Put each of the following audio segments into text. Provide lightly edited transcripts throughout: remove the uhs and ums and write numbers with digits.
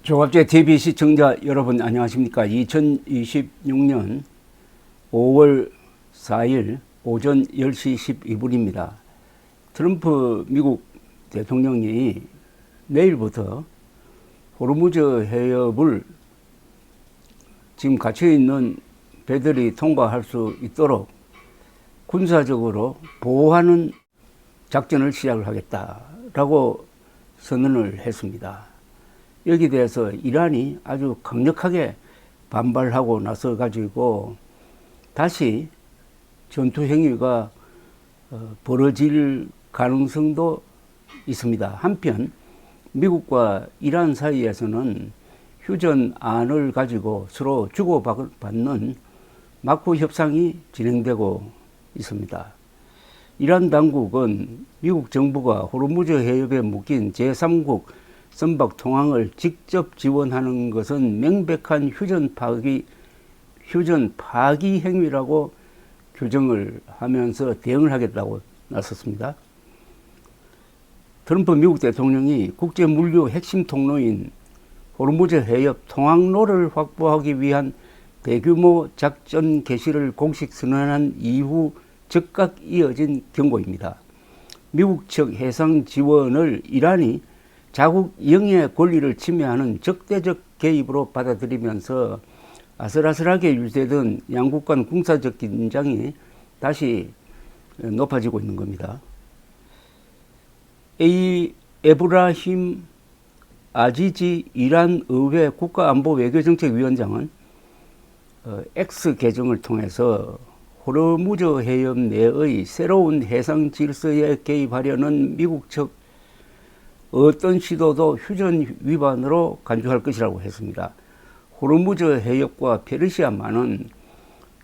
조갑제 TV 시청자 여러분 안녕하십니까. 2026년 5월 4일 오전 10시 12분입니다. 트럼프 미국 대통령이 내일부터 호르무즈 해협을 지금 갇혀있는 배들이 통과할 수 있도록 군사적으로 보호하는 작전을 시작을 하겠다라고 선언을 했습니다. 여기에 대해서 이란이 아주 강력하게 반발하고 나서 가지고 다시 전투 행위가 벌어질 가능성도 있습니다. 한편 미국과 이란 사이에서는 휴전안을 가지고 서로 주고받는 막후 협상이 진행되고 있습니다. 이란 당국은 미국 정부가 호르무즈 해협에 묶인 제3국 선박 통항을 직접 지원하는 것은 명백한 휴전 파기 행위라고 규정을 하면서 대응을 하겠다고 나섰습니다. 트럼프 미국 대통령이 국제 물류 핵심 통로인 호르무즈 해협 통항로를 확보하기 위한 대규모 작전 개시를 공식 선언한 이후 즉각 이어진 경고입니다. 미국 측 해상 지원을 이란이 자국 영해 권리를 침해하는 적대적 개입으로 받아들이면서 아슬아슬하게 유지되던 양국 간 군사적 긴장이 다시 높아지고 있는 겁니다. 에브라힘 아지지 이란 의회 국가안보외교정책위원장은 X 계정을 통해서 호르무즈 해협 내의 새로운 해상 질서에 개입하려는 미국 측 어떤 시도도 휴전 위반으로 간주할 것이라고 했습니다. 호르무즈 해협과 페르시아만은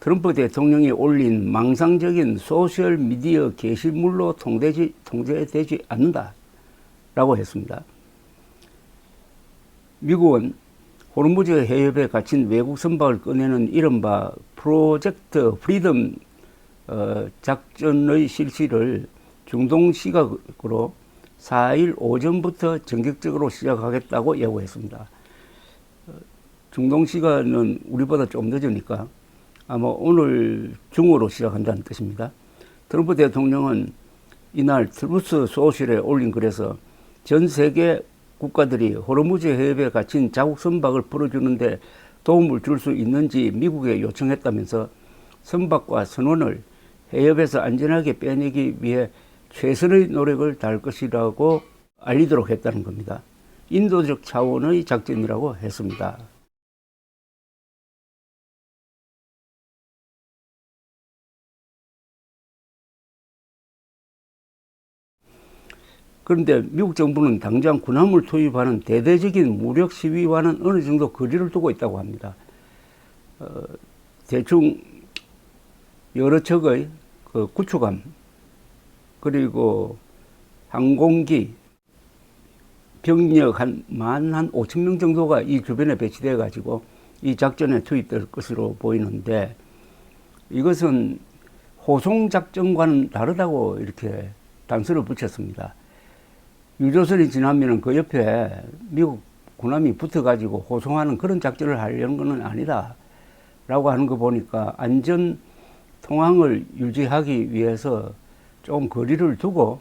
트럼프 대통령이 올린 망상적인 소셜미디어 게시물로 통제되지 않는다라고 했습니다. 미국은 호르무즈 해협에 갇힌 외국 선박을 꺼내는 이른바 프로젝트 프리덤 작전의 실시를 중동 시각으로 4일 오전부터 전격적으로 시작하겠다고 예고했습니다. 중동 시간은 우리보다 좀 늦으니까 아마 오늘 중으로 시작한다는 뜻입니다. 트럼프 대통령은 이날 트루스 소셜에 올린 글에서 전 세계 국가들이 호르무즈 해협에 갇힌 자국 선박을 풀어주는데 도움을 줄 수 있는지 미국에 요청했다면서 선박과 선원을 해협에서 안전하게 빼내기 위해 최선의 노력을 다할 것이라고 알리도록 했다는 겁니다. 인도적 차원의 작전이라고 했습니다. 그런데 미국 정부는 당장 군함을 투입하는 대대적인 무력 시위와는 어느 정도 거리를 두고 있다고 합니다. 대충 여러 척의 구축함 그리고 항공기 병력 한 5,000명 정도가 이 주변에 배치되어 가지고 이 작전에 투입될 것으로 보이는데 이것은 호송작전과는 다르다고 이렇게 단서를 붙였습니다. 유조선이 지나면 그 옆에 미국 군함이 붙어가지고 호송하는 그런 작전을 하려는 것은 아니다 라고 하는 거 보니까 안전 통항을 유지하기 위해서 좀 거리를 두고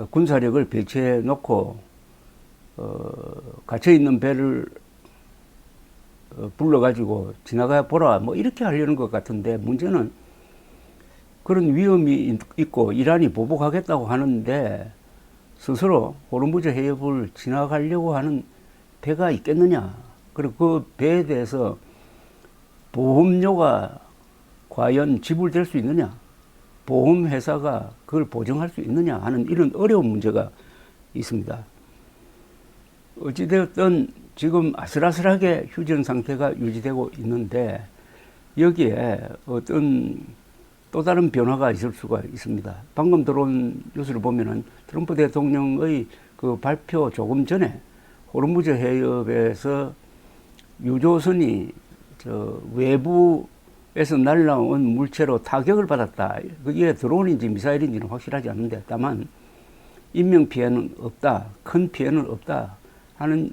군사력을 배치해 놓고 갇혀있는 배를 불러가지고 지나가 보라 뭐 이렇게 하려는 것 같은데 문제는 그런 위험이 있고 이란이 보복하겠다고 하는데 스스로 호르무즈 해협을 지나가려고 하는 배가 있겠느냐, 그리고 그 배에 대해서 보험료가 과연 지불될 수 있느냐, 보험회사가 그걸 보증할 수 있느냐 하는 이런 어려운 문제가 있습니다. 어찌되었든 지금 아슬아슬하게 휴전 상태가 유지되고 있는데 여기에 어떤 또 다른 변화가 있을 수가 있습니다. 방금 들어온 뉴스를 보면은 트럼프 대통령의 그 발표 조금 전에 호르무즈 해협에서 유조선이 외부에서 날라온 물체로 타격을 받았다. 그게 드론인지 미사일인지는 확실하지 않는데 다만 인명피해는 없다, 큰 피해는 없다 하는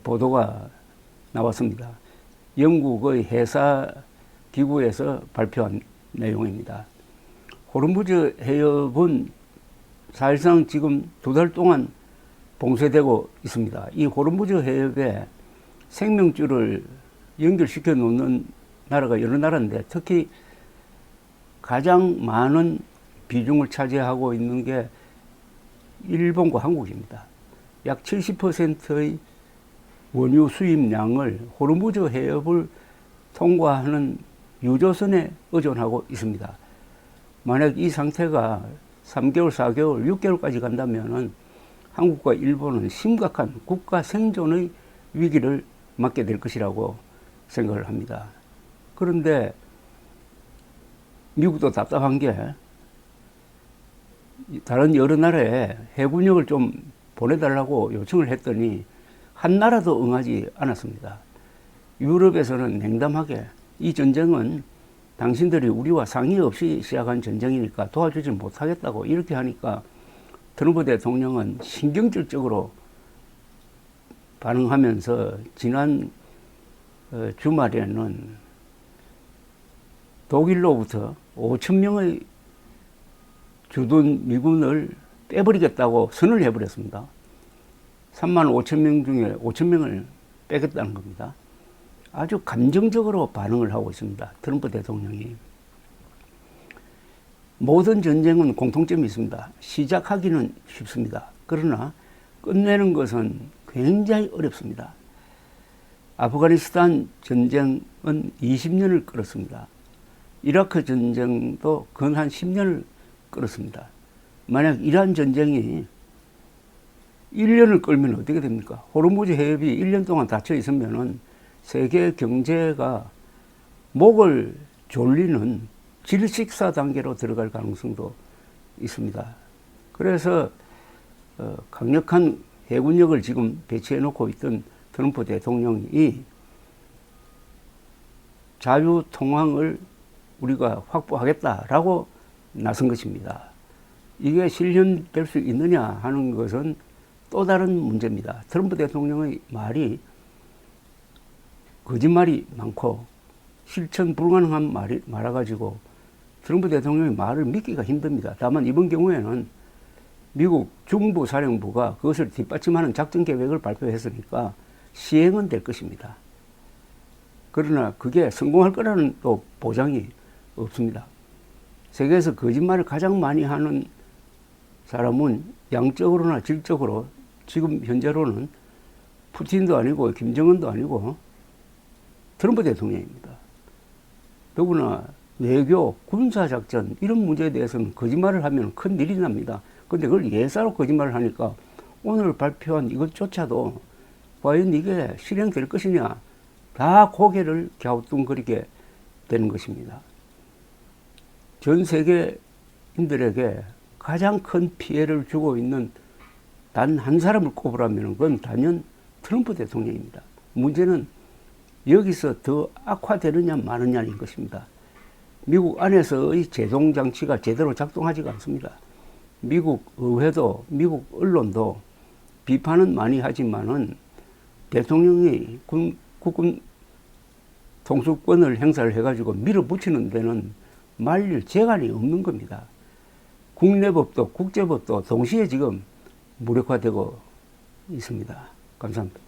보도가 나왔습니다. 영국의 해사 기구에서 발표한 내용입니다. 호르무즈 해협은 사실상 지금 2달 동안 봉쇄되고 있습니다. 이 호르무즈 해협에 생명줄을 연결시켜 놓는 나라가 여러 나라인데 특히 가장 많은 비중을 차지하고 있는 게 일본과 한국입니다. 약 70%의 원유 수입량을 호르무즈 해협을 통과하는 유조선에 의존하고 있습니다. 만약 이 상태가 3개월, 4개월, 6개월까지 간다면 한국과 일본은 심각한 국가 생존의 위기를 맞게 될 것이라고 생각을 합니다. 그런데 미국도 답답한 게 다른 여러 나라에 해군력을 좀 보내달라고 요청을 했더니 한 나라도 응하지 않았습니다. 유럽에서는 냉담하게 이 전쟁은 당신들이 우리와 상의 없이 시작한 전쟁이니까 도와주지 못하겠다고 이렇게 하니까 트럼프 대통령은 신경질적으로 반응하면서 지난 주말에는 독일로부터 5천 명의 주둔 미군을 빼버리겠다고 선언을 해버렸습니다. 3만 5천 명 중에 5천 명을 빼겠다는 겁니다. 아주 감정적으로 반응을 하고 있습니다. 트럼프 대통령이. 모든 전쟁은 공통점이 있습니다. 시작하기는 쉽습니다. 그러나 끝내는 것은 굉장히 어렵습니다. 아프가니스탄 전쟁은 20년을 끌었습니다. 이라크 전쟁도 근 한 10년을 끌었습니다. 만약 이란 전쟁이 1년을 끌면 어떻게 됩니까? 호르무즈 해협이 1년 동안 닫혀 있으면은 세계 경제가 목을 졸리는 질식사 단계로 들어갈 가능성도 있습니다. 그래서 강력한 해군력을 지금 배치해 놓고 있던 트럼프 대통령이 자유통항을 우리가 확보하겠다라고 나선 것입니다. 이게 실현될 수 있느냐 하는 것은 또 다른 문제입니다. 트럼프 대통령의 말이 거짓말이 많고 실천 불가능한 말이 많아가지고 트럼프 대통령의 말을 믿기가 힘듭니다. 다만 이번 경우에는 미국 중부사령부가 그것을 뒷받침하는 작전 계획을 발표했으니까 시행은 될 것입니다. 그러나 그게 성공할 거라는 또 보장이 없습니다. 세계에서 거짓말을 가장 많이 하는 사람은 양적으로나 질적으로 지금 현재로는 푸틴도 아니고 김정은도 아니고 트럼프 대통령입니다. 더구나 외교, 군사작전 이런 문제에 대해서는 거짓말을 하면 큰 일이 납니다. 그런데 그걸 예사로 거짓말을 하니까 오늘 발표한 이것조차도 과연 이게 실행될 것이냐 다 고개를 갸우뚱거리게 되는 것입니다. 전 세계인들에게 가장 큰 피해를 주고 있는 단 한 사람을 꼽으라면 그건 단연 트럼프 대통령입니다. 문제는 여기서 더 악화되느냐 마느냐인 것입니다. 미국 안에서의 제동장치가 제대로 작동하지가 않습니다. 미국 의회도 미국 언론도 비판은 많이 하지만은 대통령이 국군 통수권을 행사를 해가지고 밀어붙이는 데는 말릴 재간이 없는 겁니다. 국내법도 국제법도 동시에 지금 무력화되고 있습니다. 감사합니다.